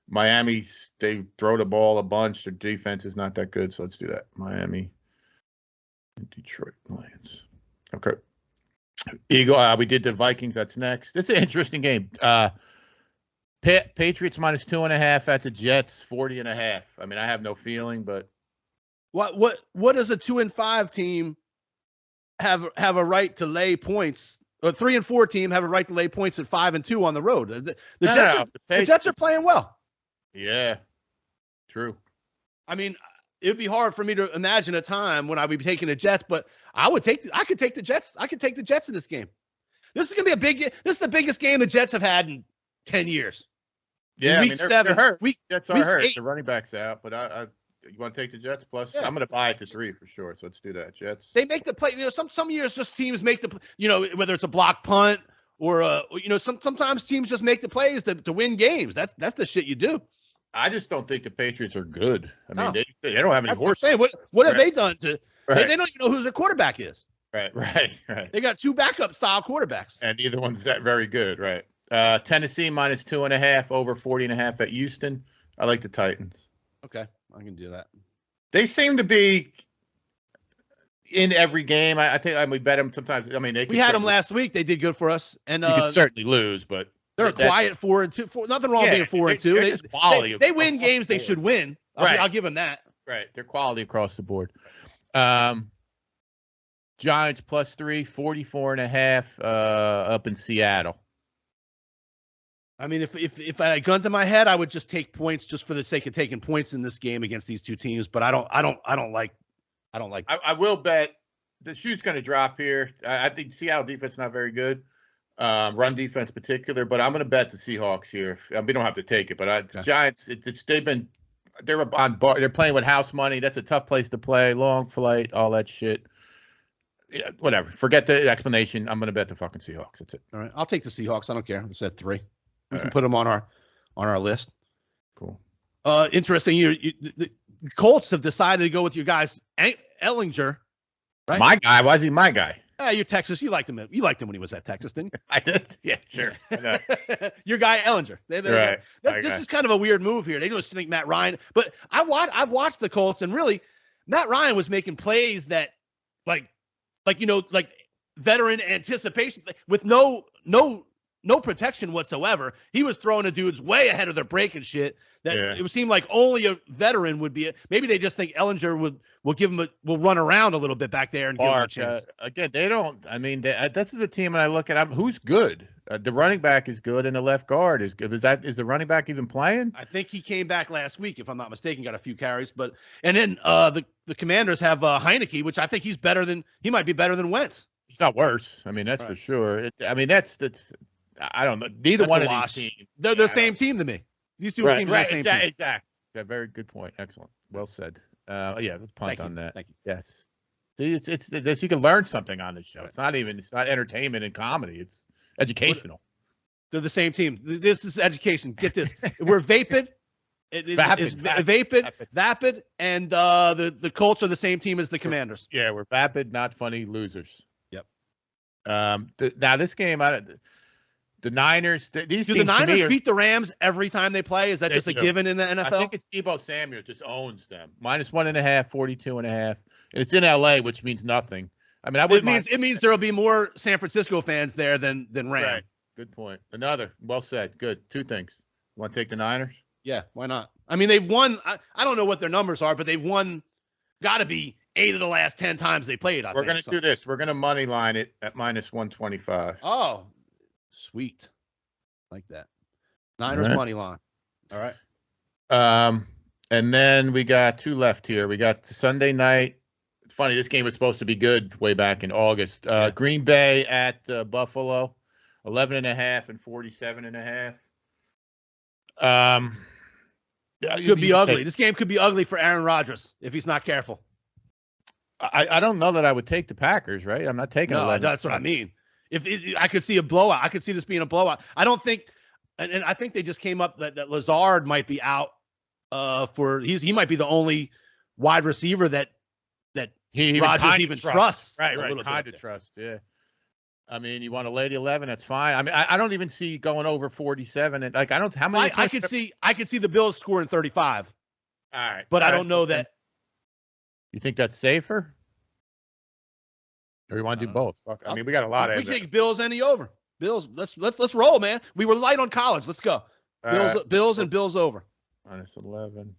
Miami, they throw the ball a bunch. Their defense is not that good, so let's do that. Miami and Detroit Lions. Okay. We did the Vikings. That's next. This is an interesting game. Patriots -2.5 at the Jets, 40.5. I mean, I have no feeling, but what does a 2-5 team have a right to lay points? A 3-4 team have a right to lay points at 5-2 on the road. The Jets are playing well. Yeah, true. I mean, it'd be hard for me to imagine a time when I would be taking the Jets, but I could take the Jets. I could take the Jets in this game. This is gonna be this is the biggest game the Jets have had in 10 years. Yeah, week 7. They're hurt. Jets are hurt. 8. The running back's out, but you want to take the Jets plus? Yeah. I'm going to buy it to 3 for sure. So let's do that. Jets. They make the play. Some years just teams make the. Whether it's a block punt or sometimes teams just make the plays to win games. That's the shit you do. I just don't think the Patriots are good. I mean, they don't have any horse. What have they done to? Right. They don't even know who their quarterback is. Right. They got 2 backup style quarterbacks, and neither one's that very good. Right. Tennessee -2.5 over 40.5 at Houston. I like the Titans. Okay, I can do that. They seem to be in every game. I think we bet them sometimes. I mean, we had them last week. They did good for us, and you could certainly lose, but they're a quiet 4-2. Nothing wrong being 4-2. They win games they should win. I'll give them that. Right, they're quality across the board. Giants +3, 44.5 up in Seattle. I mean, if I had a gun to my head, I would just take points just for the sake of taking points in this game against these two teams. But I don't like. I will bet the shoe's going to drop here. I think Seattle defense is not very good, run defense particular. But I'm going to bet the Seahawks here. We don't have to take it, but the Giants. They're on bar. They're playing with house money. That's a tough place to play. Long flight, all that shit. Yeah, whatever. Forget the explanation. I'm going to bet the fucking Seahawks. That's it. All right, I'll take the Seahawks. I don't care. I said 3. We can put them on our list. Cool. Interesting. The Colts have decided to go with your guys, Ellinger, right? My guy. Why is he my guy? You're Texas. You liked him. You liked him when he was at Texas, didn't you? I did. Yeah, sure. Your guy Ellinger. Right. This is kind of a weird move here. They just think Matt Ryan, but I've watched the Colts, and really, Matt Ryan was making plays that, like veteran anticipation with no no protection whatsoever. He was throwing the dudes way ahead of their break and shit. That it would seem like only a veteran would be. Maybe they just think Ellinger will give him will run around a little bit back there and give him a chance. Again, they don't. I mean, this is a team, and I look at who's good. The running back is good, and the left guard is good. Is the running back even playing? I think he came back last week, if I'm not mistaken, got a few carries. But and then the Commanders have Heineke, which I think he might be better than Wentz. He's not worse. I mean, that's for sure. That's. I don't know. Neither one of these teams. They're the same team to me. These two teams are the same team. Exactly. Yeah, very good point. Excellent. Well said. Let's punt on that. Thank you. Yes. See, it's this. You can learn something on this show. It's not entertainment and comedy. It's educational. They're the same team. This is education. Get this. We're Vapid. Vapid, and the Colts are the same team as the Commanders. Yeah, we're Vapid, not funny losers. Yep. Now this game, the Niners. Do the Niners beat the Rams every time they play? Is that just a given in the NFL? I think it's Deebo Samuel just owns them. -1.5, 42.5, and it's in LA, which means nothing. I mean, it means there will be more San Francisco fans there than Rams. Right. Good point. Another. Well said. Good. Two things. You want to take the Niners? Yeah, why not? I mean, they've won. I don't know what their numbers are, but they've won. Got to be 8 of the last 10 times they played. We're going to do this. We're going to money line it at -125. Oh, sweet, like that. Niners money line. All right. And then we got 2 left here. We got Sunday night. It's funny. This game was supposed to be good way back in August. Green Bay at Buffalo, 11.5 and 47.5. It could be ugly. This game could be ugly for Aaron Rodgers if he's not careful. I don't know that I would take the Packers, right? I'm not taking. No, that's what I mean. I could see a blowout. I could see this being a blowout. I don't think, and I think they just came up that Lazard might be out. He might be the only wide receiver that Rodgers even trusts. Right. Kind of trust. Yeah. I mean, you want to lay the 11? That's fine. I mean, I don't even see going over 47. And like, I don't. How many? I could see the Bills scoring 35. All right, but I don't know that. You think that's safer? Or you want to do both? Fuck. I mean, we got a lot of. We take Bills and the over. Bills. Let's roll, man. We were light on college. Let's go. Bills and Bills over. -11,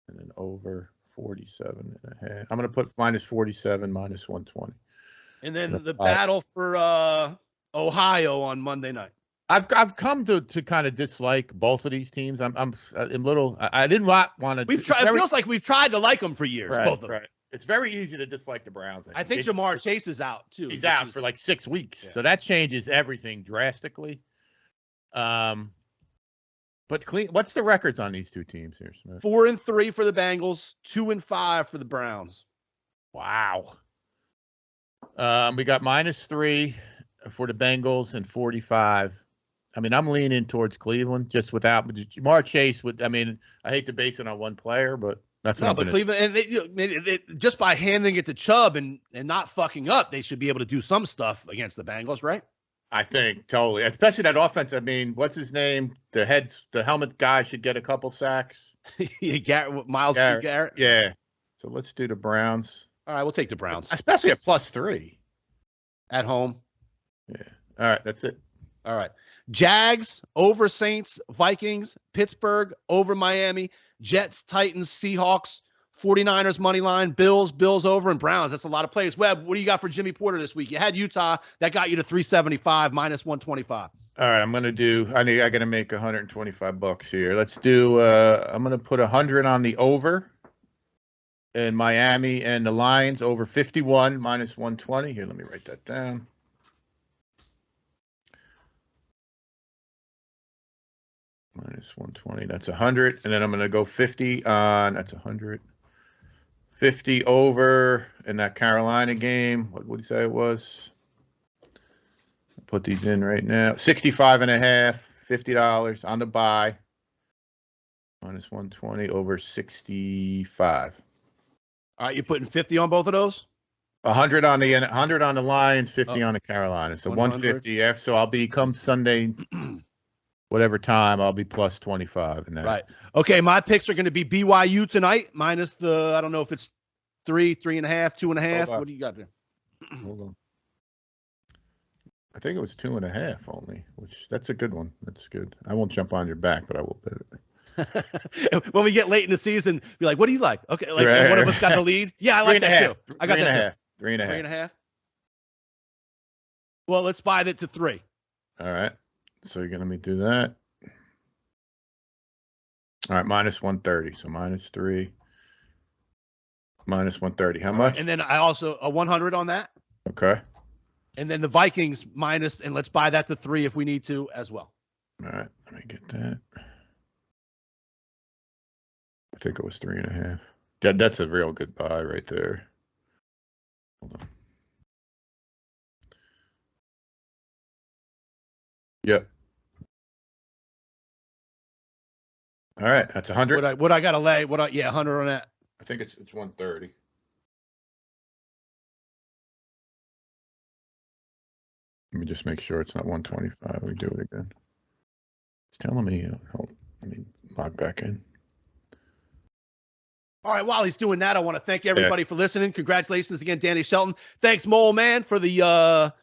and then over 47.5. I'm going to put -47, -120. And then the battle for Ohio on Monday night. I've come to kind of dislike both of these teams. I'm a little. I didn't want to. It feels like we've tried to like them for years. Both of them. Right. It's very easy to dislike the Browns. I think Jamar Chase is out too. He's out for like 6 weeks, so that changes everything drastically. But what's the records on these two teams here, Smith? 4-3 for the Bengals, 2-5 for the Browns. Wow. We got -3 for the Bengals and 45. I mean, I'm leaning towards Cleveland just without Jamar Chase. I hate to base it on one player, but that's what but Cleveland, and they, just by handing it to Chubb and not fucking up, they should be able to do some stuff against the Bengals, right? I think totally, especially that offense. I mean, what's his name? The helmet guy should get a couple sacks. Miles Garrett. Yeah. So let's do the Browns. All right, we'll take the Browns, especially at +3 at home. Yeah. All right, that's it. All right. Jags over Saints, Vikings, Pittsburgh over Miami, Jets, Titans, Seahawks, 49ers money line, Bills over, and Browns. That's a lot of plays. Webb, what do you got for Jimmy Porter this week? You had Utah. That got you to 375 -125. All right, I'm going to do – I got to make $125 here. Let's do I'm going to put 100 on the over in Miami and the Lions over 51 -120. Here, let me write that down. -120, that's 100. And then I'm going to go 50 on – that's 100. 50 over in that Carolina game. What would you say it was? I'll put these in right now. 65.5, $50 on the buy. -120 over 65. All right, you're putting 50 on both of those? 100 on the Lions, 50 on the Carolina. So 150. So I'll be come Sunday, whatever time, I'll be plus 25 in that. Right. Okay, my picks are going to be BYU tonight, minus the, I don't know if it's 3.5, 2.5. What do you got there? Hold on. I think it was 2.5 only, which that's a good one. That's good. I won't jump on your back, but I will bet it. When we get late in the season, be like, what do you like? Okay, like Right. one of us got the lead. Yeah, I like that too. I got that too. 3.5. 3.5. Well, let's buy that to 3. All right. So you're gonna let me do that. All right, minus 130. So minus 3. Minus 130. How much? And then I also a 100 on that. Okay. And then the Vikings minus, and let's buy that to 3 if we need to as well. All right, let me get that. I think it was 3.5. That's a real good buy right there. Hold on. Yep. All right, that's 100. What I got to lay? 100 on that. I think it's 130. Let me just make sure it's not 125. We do it again. It's telling me. Let me log back in. All right, while he's doing that, I want to thank everybody for listening. Congratulations again, Danny Shelton. Thanks, Moleman, for the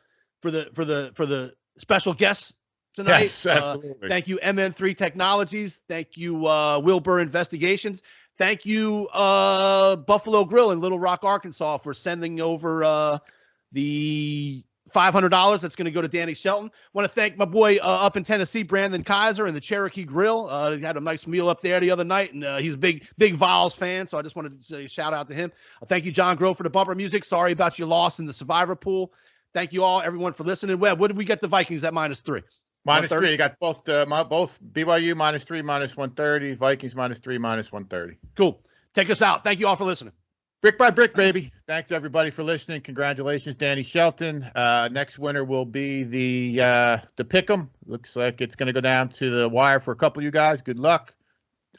special guests tonight. Yes, absolutely. Thank you, MN3 Technologies. Thank you, Wilbur Investigations. Thank you, Buffalo Grill in Little Rock, Arkansas, for sending over the $500 that's going to go to Danny Shelton. Want to thank my boy up in Tennessee, Brandon Kaiser, and the Cherokee Grill. He had a nice meal up there the other night, and he's a big Vols fan, so I just wanted to say a shout out to him. Thank you, John Grove, for the bumper music. Sorry about your loss in the Survivor pool. Thank you all, everyone, for listening. Webb, what did we get the Vikings at minus 3? Minus 3. You got both BYU minus 3, minus 130. Vikings minus 3, minus 130. Cool. Take us out. Thank you all for listening. Brick by brick, baby. Thanks everybody for listening. Congratulations, Danny Shelton. Next winner will be the pick'em. Looks like it's going to go down to the wire for a couple of you guys. Good luck.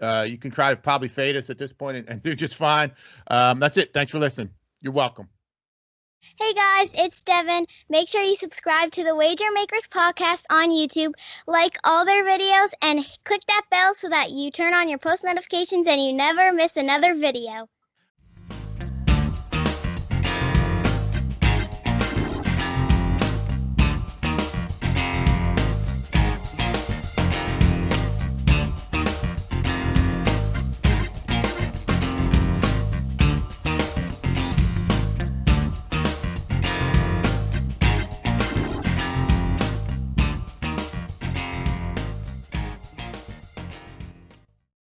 You can try to probably fade us at this point and do just fine. That's it. Thanks for listening. You're welcome. Hey guys, it's Devin. Make sure you subscribe to the Wager Makers podcast on YouTube, like all their videos, and click that bell so that you turn on your post notifications and you never miss another video.